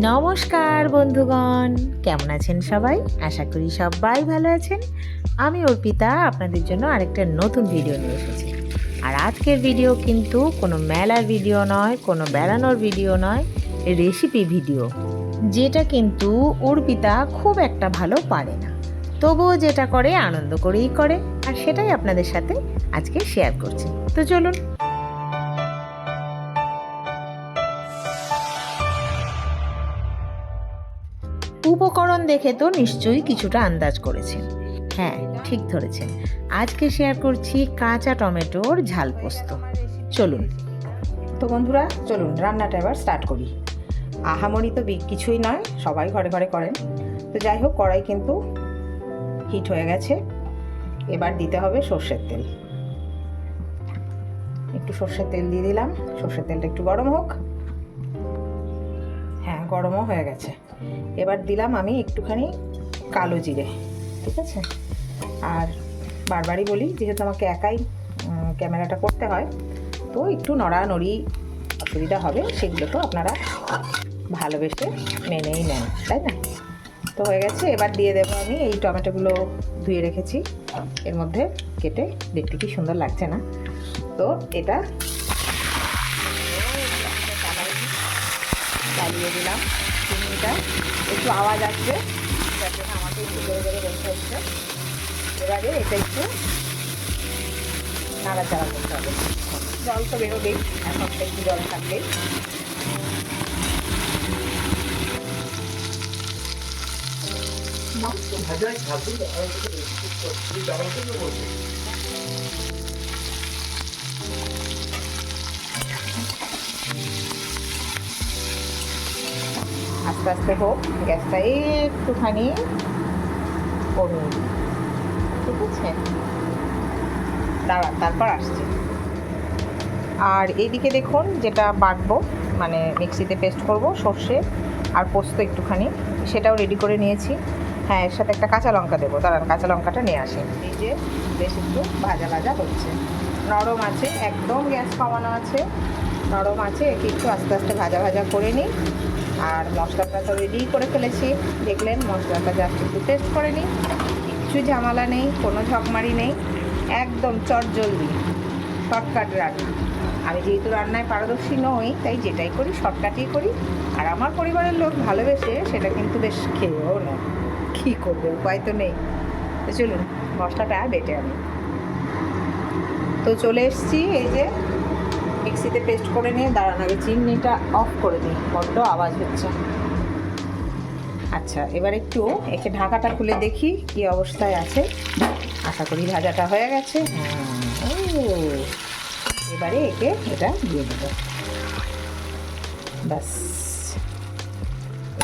নমস্কার বন্ধুগণ, কেমন আছেন সবাই? আশা করি সবাই ভালো আছেন। আমি অর্পিতা আপনাদের জন্য আরেকটা নতুন ভিডিও নিয়ে এসেছি। আর আজকের ভিডিও কিন্তু কোনো মেলার ভিডিও নয়, কোনো বেড়ানোর ভিডিও নয়, রেসিপি ভিডিও, যেটা কিন্তু অর্পিতা খুব একটা ভালো পারে না, তবুও যেটা করে আনন্দ করেই করে, আর সেটাই আপনাদের সাথে আজকে শেয়ার করছি। তো চলুন। উপকরণ দেখে তো নিশ্চয়ই কিছুটা আন্দাজ করেছেন। হ্যাঁ, ঠিক ধরেছেন। আজকে শেয়ার করছি কাঁচা টমেটোর ঝাল পোস্ত। চলুন তো বন্ধুরা, চলুন রান্নাটা এবার স্টার্ট করি। আহামরি তো কিছুই নয়, সবাই ঘরে ঘরে করেন। তো যাই হোক, কড়াই কিন্তু হিট হয়ে গেছে। এবার দিতে হবে সর্ষের তেল। একটু সর্ষের তেল দিয়ে দিলাম। সর্ষের তেলটা একটু গরম হোক। হ্যাঁ, গরমও হয়ে গেছে। এবার দিলাম আমি একটুখানি কালো জিরে, ঠিক আছে। আর বারবারই বলি, যেহেতু আমাকে একাই ক্যামেরাটা করতে হয়, তো একটু নড়ানড়ি অসুবিধা হবে, সেগুলো তো আপনারা ভালোবেসে মেনেই নেন, তাই না? তো হয়ে গেছে। এবার দিয়ে দেবো আমি এই টমেটোগুলো ধুয়ে রেখেছি, এর মধ্যে কেটে। দেখতে কি সুন্দর লাগছে না? তো এটা চালিয়ে দিলাম। চিনিটা একটু আওয়াজ আসবে, যার জন্য আমাকে একটু জোরে জোরে বলতে হচ্ছে। এবারে এটা একটু নাড়াচাড়া করতে হবে। জল তো বেরোবেই, এখন একটু জল থাকবেই। আস্তে আস্তে হোক, গ্যাসটা একটুখানি কমিয়ে দিই, ঠিক আছে। দাঁড়ান, তারপর আসছি। আর এইদিকে দেখুন, যেটা বাটবো, মানে মিক্সিতে পেস্ট করব, সর্ষে আর পোস্ত একটুখানি, সেটাও রেডি করে নিয়েছি। হ্যাঁ, এর সাথে একটা কাঁচা লঙ্কা দেবো। দাঁড়ান, কাঁচা লঙ্কাটা নিয়ে আসি। এই যে বেশ একটু ভাজা ভাজা হচ্ছে, নরম আছে, একদম গ্যাস কমানো আছে, নরম আছে। একে একটু আস্তে আস্তে ভাজা ভাজা করে নিই। আর মশলাটা তো রেডি করে ফেলেছি, দেখলেন। মশলাটা জাস্ট একটু পেস্ট করে নিই। কিছু ঝামেলা নেই, কোনো ঝকমারি নেই, একদম চটজলদি শর্টকাট রান্না। আমি যেহেতু রান্নায় পারদর্শী নই, তাই যেটাই করি শর্টকাটই করি। আর আমার পরিবারের লোক ভালোবেসে সেটা কিন্তু বেশ খেয়েও নেয়। কী করবে, উপায় তো নেই। তো চলুন মশলাটা বেটে আনি। তো চলে এসেছি, এই যে মিক্সিতে পেস্ট করে নিয়ে। দাঁড়ান, আগে চিমনিটা অফ করে নিই, বড্ড আওয়াজ হচ্ছে। আচ্ছা, এবার একটু একে ঢাকাটা খুলে দেখি কি অবস্থায় আছে। আশা করি ভাজাটা হয়ে গেছে। হ্যাঁ, এবারে একে এটা দিয়ে দেব। ব্যাস,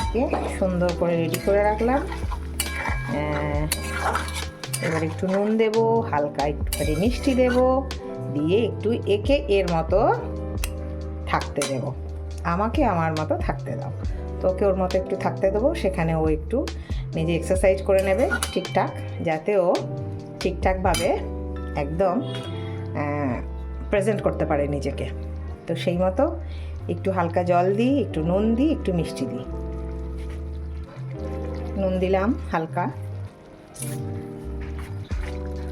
একে সুন্দর করে রেডি করে রাখলাম। এবার একটু নুন দেব, হালকা একটুখানি মিষ্টি দেব, দিয়ে একটু একে এর মতো থাকতে দেব। আমাকে আমার মতো থাকতে দাও। তো ওকে ওর মতো একটু থাকতে দেবো। সেখানে ও একটু নিজে এক্সারসাইজ করে নেবে ঠিকঠাক, যাতে ও ঠিকঠাকভাবে একদম প্রেজেন্ট করতে পারে নিজেকে। তো সেই মতো একটু হালকা জল দিই, একটু নুন দিই, একটু মিষ্টি দিই। নুন দিলাম হালকা,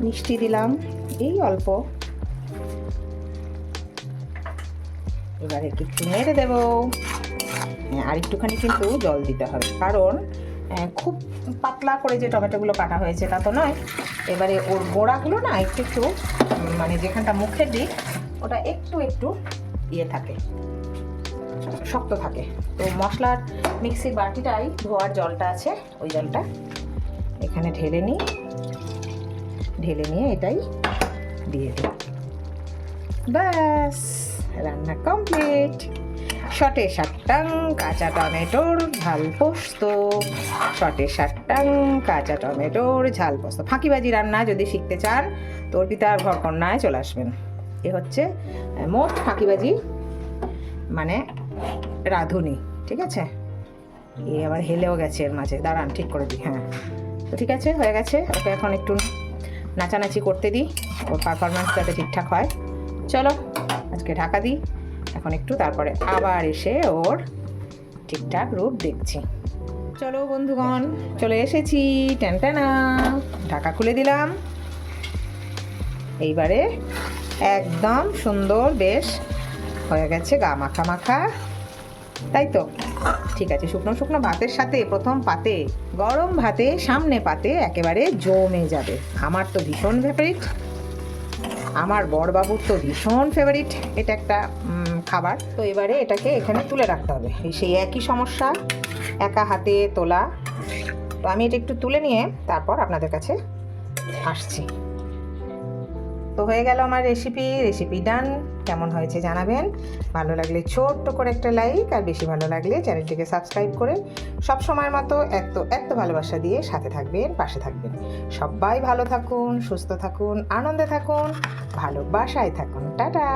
মিষ্টি দিলাম এই অল্প। এবারে একটু নেড়ে দেবো। আর একটুখানি কিন্তু জল দিতে হবে, কারণ খুব পাতলা করে যে টমেটোগুলো কাটা হয়েছে তা তো নয়। এবারে ওর গোড়াগুলো না একটু একটু, মানে যেখানটা মুখের দিক, ওটা একটু একটু ইয়ে থাকে, শক্ত থাকে। তো মশলার মিক্সির বাটিটাই ধোয়ার জলটা আছে, ওই জলটা এখানে ঢেলে নিই। ঢেলে নিয়ে এটাই দিয়ে দিই। ব্যাস, রান্না কমপ্লিট। শটে সাট্টাং কাঁচা টমেটোর ঝাল পোস্ত। শটে সাট্টাং কাঁচা টমেটোর ঝাল পোস্ত। ফাঁকিবাজি রান্না যদি শিখতে চান তো অর্পিতার ঘরকন্যায় চলে আসবেন। এ হচ্ছে মোট ফাঁকিবাজি, মানে রাঁধুনি, ঠিক আছে। এ আবার হেলেও গেছে এর মাঝে, দাঁড়ান ঠিক করে দিই। হ্যাঁ, তো ঠিক আছে, হয়ে গেছে। ওকে এখন একটু নাচানাচি করতে দিই, ওর পারফরমেন্স যাতে ঠিকঠাক হয়। চলো আজকে ঢাকা দিই এখন একটু, তারপরে আবার এসে ওর ঠিকঠাক রূপ দেখছি। চলো বন্ধুগণ, চলে এসেছি। টানটানা, ঢাকা খুলে দিলাম। এইবারে একদম সুন্দর বেশ হয়ে গেছে, গা মাখা মাখা, তাই তো? ঠিক আছে, শুকনো শুকনো ভাতের সাথে প্রথম পাতে, গরম ভাতে সামনে পাতে একেবারে জমে যাবে। আমার তো ভীষণ ফেভারিট, আমার বড়বাবুর তো ভীষণ ফেভারিট এটা একটা খাবার। তো এবারে এটাকে এখানে তুলে রাখতে হবে। সেই একই সমস্যা, একা হাতে তোলা। তো আমি এটা একটু তুলে নিয়ে তারপর আপনাদের কাছে আসছি। তো হয়ে গেল আমার রেসিপি ডান। কেমন হয়েছে জানাবেন। ভালো লাগলে ছোট্ট করে একটা লাইক, আর বেশি ভালো লাগলে চ্যানেলটিকে সাবস্ক্রাইব করে সব সময়ের মতো এত ভালোবাসা দিয়ে সাথে থাকবেন, পাশে থাকবেন। সবাই ভালো থাকুন, সুস্থ থাকুন, আনন্দে থাকুন, ভালোবাসায় থাকুন। টাটা।